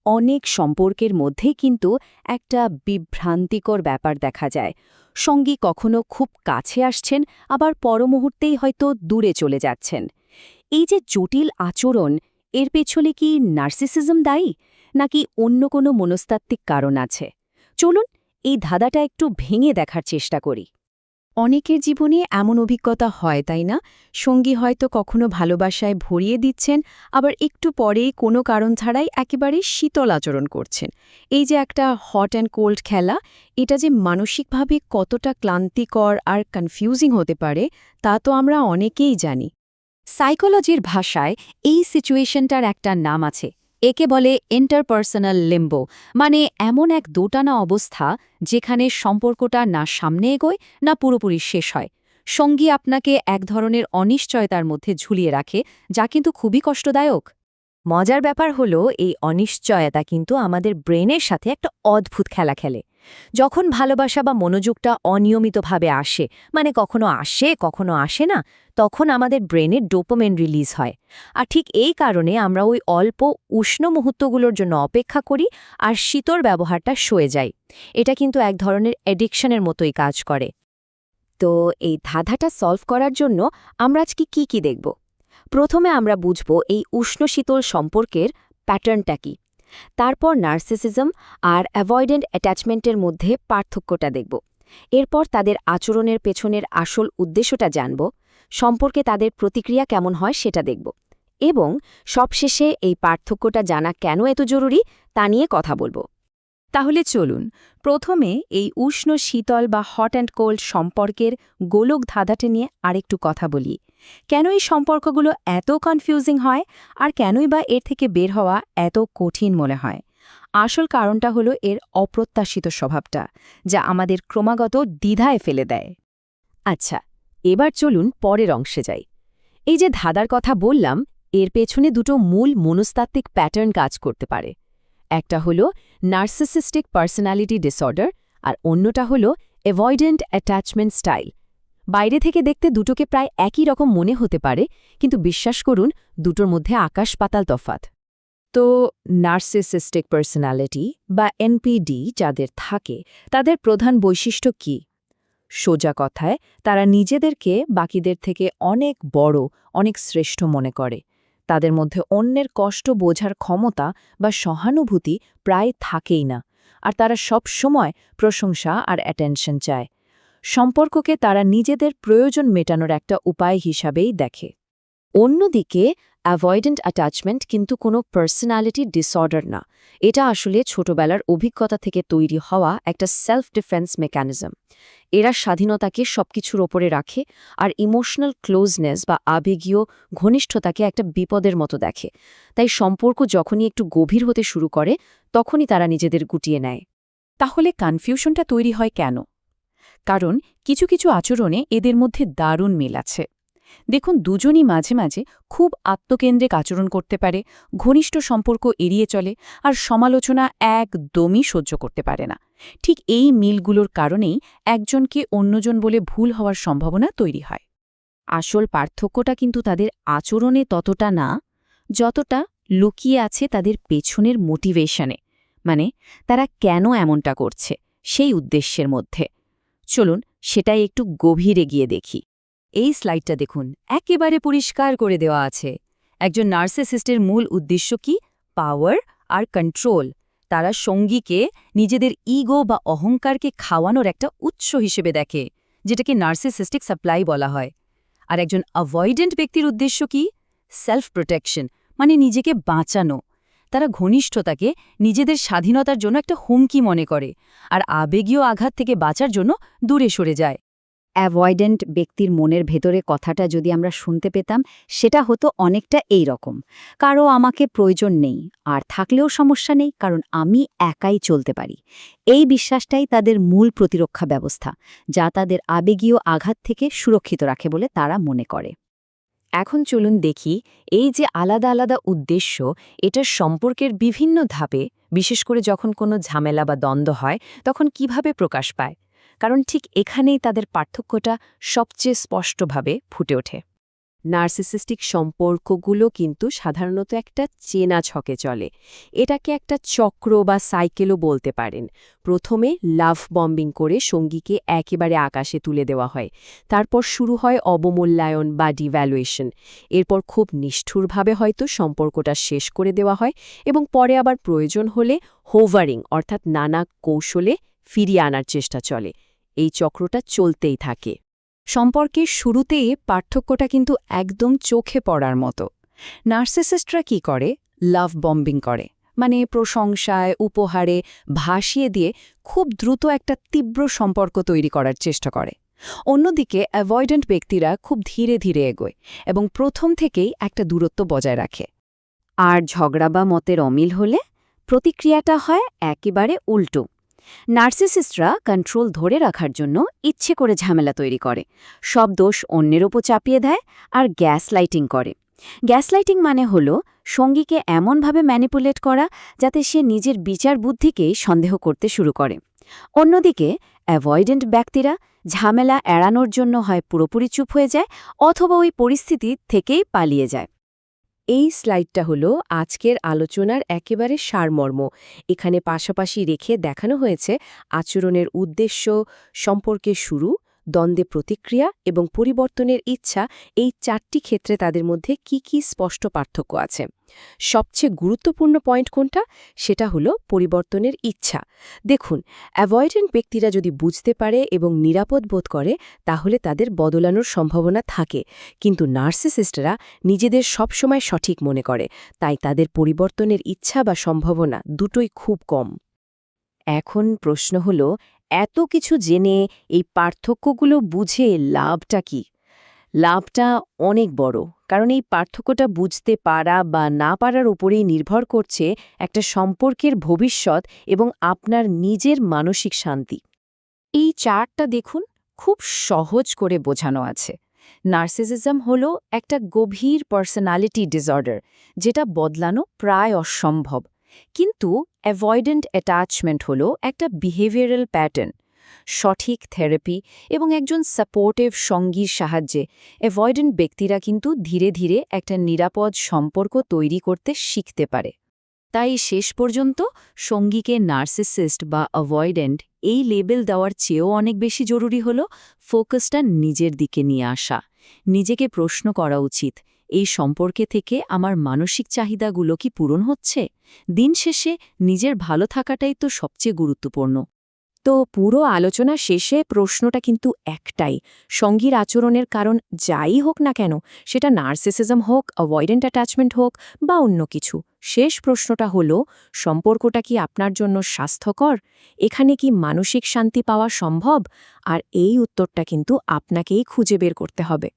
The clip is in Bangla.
অনেক সম্পর্কের মধ্যে কিন্তু একটা বিভ্রান্তিকর ব্যাপার দেখা যায়। সঙ্গী কখনো খুব কাছে আসছেন, আবার পরমুহূর্তেই হয়তো দূরে চলে যাচ্ছেন। এই যে জটিল আচরণ, এর পেছনে কি নার্সিসিজম দায়ী, নাকি অন্য কোনো মনস্তাত্ত্বিক কারণ আছে? চলুন এই ধাঁধাটা একটু ভেঙে দেখার চেষ্টা করি। অনেকের জীবনে এমন অভিজ্ঞতা হয়, তাই না? সঙ্গী হয়তো কখনো ভালোবাসায় ভরিয়ে দিচ্ছেন, আবার একটু পরেই কোনো কারণ ছাড়াই একেবারে শীতল আচরণ করছেন। এই যে একটা হট অ্যান্ড কোল্ড খেলা, এটা যে মানসিকভাবে কতটা ক্লান্তিকর আর কনফিউজিং হতে পারে, তা তো আমরা অনেকেই জানি। সাইকোলজির ভাষায় এই সিচুয়েশনটার একটা নাম আছে। একে বলে ইন্টারপার্সোনাল লিম্বো, মানে এমন এক দোটানা অবস্থা যেখানে সম্পর্কটা না সামনে এগোয় না পুরোপুরি শেষ হয়। সঙ্গী আপনাকে এক ধরনের অনিশ্চয়তার মধ্যে ঝুলিয়ে রাখে, যা কিন্তু খুবই কষ্টদায়ক। মজার ব্যাপার হলো, এই অনিশ্চয়তা কিন্তু আমাদের ব্রেনের সাথে একটা অদ্ভুত খেলা খেলে। যখন ভালোবাসা বা মনোযোগটা অনিয়মিতভাবে আসে, মানে কখনো আসে কখনো আসে না, তখন আমাদের ব্রেনের ডোপামিন রিলিজ হয়। আর ঠিক এই কারণে আমরা ওই অল্প উষ্ণ মুহূর্তগুলোর জন্য অপেক্ষা করি আর শীতল ব্যবহারটা সয়ে যায়। এটা কিন্তু এক ধরনের অ্যাডিকশনের মতোই কাজ করে। তো এই ধাঁধাটা সলভ করার জন্য আমরা আজকে কি দেখব? প্রথমে আমরা বুঝব এই উষ্ণ শীতল সম্পর্কের প্যাটার্নটা কি। তারপর নার্সিসিজম আর অ্যাভয়েডেন্ট অ্যাটাচমেন্টের মধ্যে পার্থক্যটা দেখব। এরপর তাদের আচরণের পেছনের আসল উদ্দেশ্যটা জানব, সম্পর্কে তাদের প্রতিক্রিয়া কেমন হয় সেটা দেখব, এবং সবশেষে এই পার্থক্যটা জানা কেন এত জরুরি তা নিয়ে কথা বলব। তাহলে চলুন প্রথমে এই উষ্ণ শীতল বা হট অ্যান্ড কোল্ড সম্পর্কের গোলক ধাঁধাটা নিয়ে আরেকটু কথা বলি। কেন এই সম্পর্কগুলো এত কনফিউজিং হয়, আর কেনই বা এর থেকে বের হওয়া এত কঠিন মনে হয়? আসল কারণটা হলো এর অপ্রত্যাশিত স্বভাবটা, যা আমাদের ক্রমাগত দ্বিধায় ফেলে দেয়। আচ্ছা, এবার চলুন পরের অংশে যাই। এই যে ধাঁধার কথা বললাম, এর পেছনে দুটো মূল মনস্তাত্ত্বিক প্যাটার্ন কাজ করতে পারে। একটা হলো নার্সিসিস্টিক পার্সোনালিটি ডিসঅর্ডার, আর অন্যটা হলো অ্যাভয়েডেন্ট অ্যাটাচমেন্ট স্টাইল। বাইরে থেকে দেখতে দুটোকে প্রায় একই রকম মনে হতে পারে, কিন্তু বিশ্বাস করুন, দুটোর মধ্যে আকাশ পাতাল তফাৎ। তো নার্সিসিস্টিক পার্সোনালিটি বা এনপিডি যাদের থাকে, তাদের প্রধান বৈশিষ্ট্য কি? সোজা কথায়, তারা নিজেদেরকে বাকিদের থেকে অনেক বড়, অনেক শ্রেষ্ঠ মনে করে। তাদের মধ্যে অন্যের কষ্ট বোঝার ক্ষমতা বা সহানুভূতি প্রায় থাকেই না, আর তারা সব সময় প্রশংসা আর অ্যাটেনশন চায়। সম্পর্ককে তারা নিজেদের প্রয়োজন মেটানোর একটা উপায় হিসাবেই দেখে। অন্যদিকে অ্যাভয়েডেন্ট অ্যাটাচমেন্ট কিন্তু কোনো পার্সোনালিটি ডিসঅর্ডার না। এটা আসলে ছোটবেলার অভিজ্ঞতা থেকে তৈরি হওয়া একটা সেলফ ডিফেন্স মেকানিজম। এরা স্বাধীনতাকে সবকিছুর ওপরে রাখে, আর ইমোশনাল ক্লোজনেস বা আবেগীয় ঘনিষ্ঠতাকে একটা বিপদের মতো দেখে। তাই সম্পর্ক যখনই একটু গভীর হতে শুরু করে, তখনই তারা নিজেদের গুটিয়ে নেয়। তাহলে কনফিউশনটা তৈরি হয় কেন? কারণ কিছু কিছু আচরণে এদের মধ্যে দারুণ মিল আছে। দেখুন, দুজনই মাঝে মাঝে খুব আত্মকেন্দ্রিক আচরণ করতে পারে, ঘনিষ্ঠ সম্পর্ক এড়িয়ে চলে, আর সমালোচনা একদমই সহ্য করতে পারে না। ঠিক এই মিলগুলোর কারণেই একজনকে অন্যজন বলে ভুল হওয়ার সম্ভাবনা তৈরি হয়। আসল পার্থক্যটা কিন্তু তাদের আচরণে ততটা না, যতটা লুকিয়ে আছে তাদের পেছনের মোটিভেশনে, মানে তারা কেন এমনটা করছে সেই উদ্দেশ্যের মধ্যে। চলুন সেটাই একটু গভীরে গিয়ে দেখি। এই স্লাইডটা দেখুন, একেবারে পরিষ্কার করে দেওয়া আছে। একজন নার্সিসিস্টের মূল উদ্দেশ্য কি? পাওয়ার আর কন্ট্রোল। তারা সঙ্গীকে নিজেদের ইগো বা অহংকারকে খাওয়ানোর একটা উৎস হিসেবে দেখে, যেটাকে নার্সিসিস্টিক সাপ্লাই বলা হয়। আর একজন অ্যাভয়েডেন্ট ব্যক্তির উদ্দেশ্য কি? সেলফ প্রোটেকশন, মানে নিজেকে বাঁচানো। তারা ঘনিষ্ঠতাকে নিজেদের স্বাধীনতার জন্য একটা হুমকি মনে করে, আর আবেগীয় আঘাত থেকে বাঁচার জন্য দূরে সরে যায়। অ্যাভয়েডেন্ট ব্যক্তির মনের ভেতরে কথাটা যদি আমরা শুনতে পেতাম, সেটা হতো অনেকটা এই রকম: কারো আমাকে প্রয়োজন নেই, আর থাকলেও সমস্যা নেই, কারণ আমি একাই চলতে পারি। এই বিশ্বাসটাই তাদের মূল প্রতিরক্ষা ব্যবস্থা, যা তাদের আবেগীয় আঘাত থেকে সুরক্ষিত রাখে বলে তারা মনে করে। এখন চলুন দেখি, এই যে আলাদা আলাদা উদ্দেশ্য, এটার সম্পর্কের বিভিন্ন ধাপে, বিশেষ করে যখন কোনো ঝামেলা বা দ্বন্দ্ব হয়, তখন কিভাবে প্রকাশ পায়। কারণ ঠিক এখানেই তাদের পার্থক্যটা সবচেয়ে স্পষ্টভাবে ফুটে ওঠে। নার্সিসিস্টিক সম্পর্কগুলো কিন্তু সাধারণত একটা চেনা ছকে চলে। এটাকে একটা চক্র বা সাইকেলও বলতে পারেন। প্রথমে লাভ বম্বিং করে সঙ্গীকে একেবারে আকাশে তুলে দেওয়া হয়। তারপর শুরু হয় অবমূল্যায়ন বা ডিভ্যালুয়েশন। এরপর খুব নিষ্ঠুরভাবে হয়তো সম্পর্কটা শেষ করে দেওয়া হয় এবং পরে আবার প্রয়োজন হলে হোভারিং অর্থাৎ নানা কৌশলে ফিরিয়ে আনার চেষ্টা চলে। এই চক্রটা চলতেই থাকে। সম্পর্কের শুরুতেই পার্থক্যটা কিন্তু একদম চোখে পড়ার মতো। নার্সিসিস্টরা কি করে? লাভ বম্বিং করে, মানে প্রশংসায়, উপহারে ভাসিয়ে দিয়ে খুব দ্রুত একটা তীব্র সম্পর্ক তৈরি করার চেষ্টা করে। অন্যদিকে অ্যাভয়েডেন্ট ব্যক্তিরা খুব ধীরে ধীরে এগোয় এবং প্রথম থেকেই একটা দূরত্ব বজায় রাখে। আর ঝগড়া বা মতের অমিল হলে প্রতিক্রিয়াটা হয় একেবারে উল্টো। নার্সিসিস্টরা কন্ট্রোল ধরে রাখার জন্য ইচ্ছে করে ঝামেলা তৈরি করে, সব দোষ অন্যের ওপর চাপিয়ে দেয় আর গ্যাস লাইটিং করে। গ্যাস লাইটিং মানে হল সঙ্গীকে এমনভাবে ম্যানিপুলেট করা যাতে সে নিজের বিচার বুদ্ধিকেই সন্দেহ করতে শুরু করে। অন্যদিকে অ্যাভয়েডেন্ট ব্যক্তিরা ঝামেলা এড়ানোর জন্য হয় পুরোপুরি চুপ হয়ে যায় অথবা ওই পরিস্থিতি থেকেই পালিয়ে যায়। এই স্লাইডটা হলো আজকের আলোচনার একেবারে সারমর্ম। এখানে পাশাপাশি রেখে দেখানো হয়েছে আচরণের উদ্দেশ্য, সম্পর্কের শুরু, দ্বন্দ্বে প্রতিক্রিয়া এবং পরিবর্তনের ইচ্ছা, এই 4টি ক্ষেত্রে তাদের মধ্যে কি কি স্পষ্ট পার্থক্য আছে। সবচেয়ে গুরুত্বপূর্ণ পয়েন্ট কোনটা? সেটা হলো পরিবর্তনের ইচ্ছা। দেখুন, অ্যাভয়েডেন্ট ব্যক্তিরা যদি বুঝতে পারে এবং নিরাপদ বোধ করে তাহলে তাদের বদলানোর সম্ভাবনা থাকে, কিন্তু নার্সিসিস্টরা নিজেদের সবসময় সঠিক মনে করে, তাই তাদের পরিবর্তনের ইচ্ছা বা সম্ভাবনা দুটোই খুব কম। এখন প্রশ্ন হল, এত কিছু জেনে এই পার্থক্যগুলো বুঝে লাভটা কি? লাভটা অনেক বড়, কারণ এই পার্থক্যটা বুঝতে পারা বা না পারার উপরেই নির্ভর করছে একটা সম্পর্কের ভবিষ্যৎ এবং আপনার নিজের মানসিক শান্তি। এই চার্টটা দেখুন, খুব সহজ করে বোঝানো আছে। নার্সিসিজম হল একটা গভীর পার্সোনালিটি ডিসঅর্ডার, যেটা বদলানো প্রায় অসম্ভব। কিন্তু অ্যাভয়েডেন্ট অ্যাটাচমেন্ট হল একটা বিহেভিয়ারাল প্যাটার্ন। সঠিক থেরাপি এবং একজন সাপোর্টিভ সঙ্গীর সাহায্যে অ্যাভয়েডেন্ট ব্যক্তিরা কিন্তু ধীরে ধীরে একটা নিরাপদ সম্পর্ক তৈরি করতে শিখতে পারে। তাই শেষ পর্যন্ত সঙ্গীকে নার্সিসিস্ট বা অ্যাভয়েডেন্ট এই লেবেল দেওয়ার চেয়েও অনেক বেশি জরুরি হল ফোকাসটা নিজের দিকে নিয়ে আসা। নিজেকে প্রশ্ন করা উচিত, এই সম্পর্কে থেকে আমার মানসিক চাহিদাগুলো কি পূরণ হচ্ছে? দিন শেষে নিজের ভালো থাকাটাই তো সবচেয়ে গুরুত্বপূর্ণ। তো পুরো আলোচনা শেষে প্রশ্নটা কিন্তু একটাই, সঙ্গীর আচরণের কারণ যাই হোক না কেন, সেটা নার্সিসিজম হোক, অ্যাভয়েডেন্ট অ্যাটাচমেন্ট হোক বা অন্য কিছু, শেষ প্রশ্নটা হলো, সম্পর্কটা কি আপনার জন্য স্বাস্থ্যকর? এখানে কি মানসিক শান্তি পাওয়া সম্ভব? আর এই উত্তরটা কিন্তু আপনাকেই খুঁজে বের করতে হবে।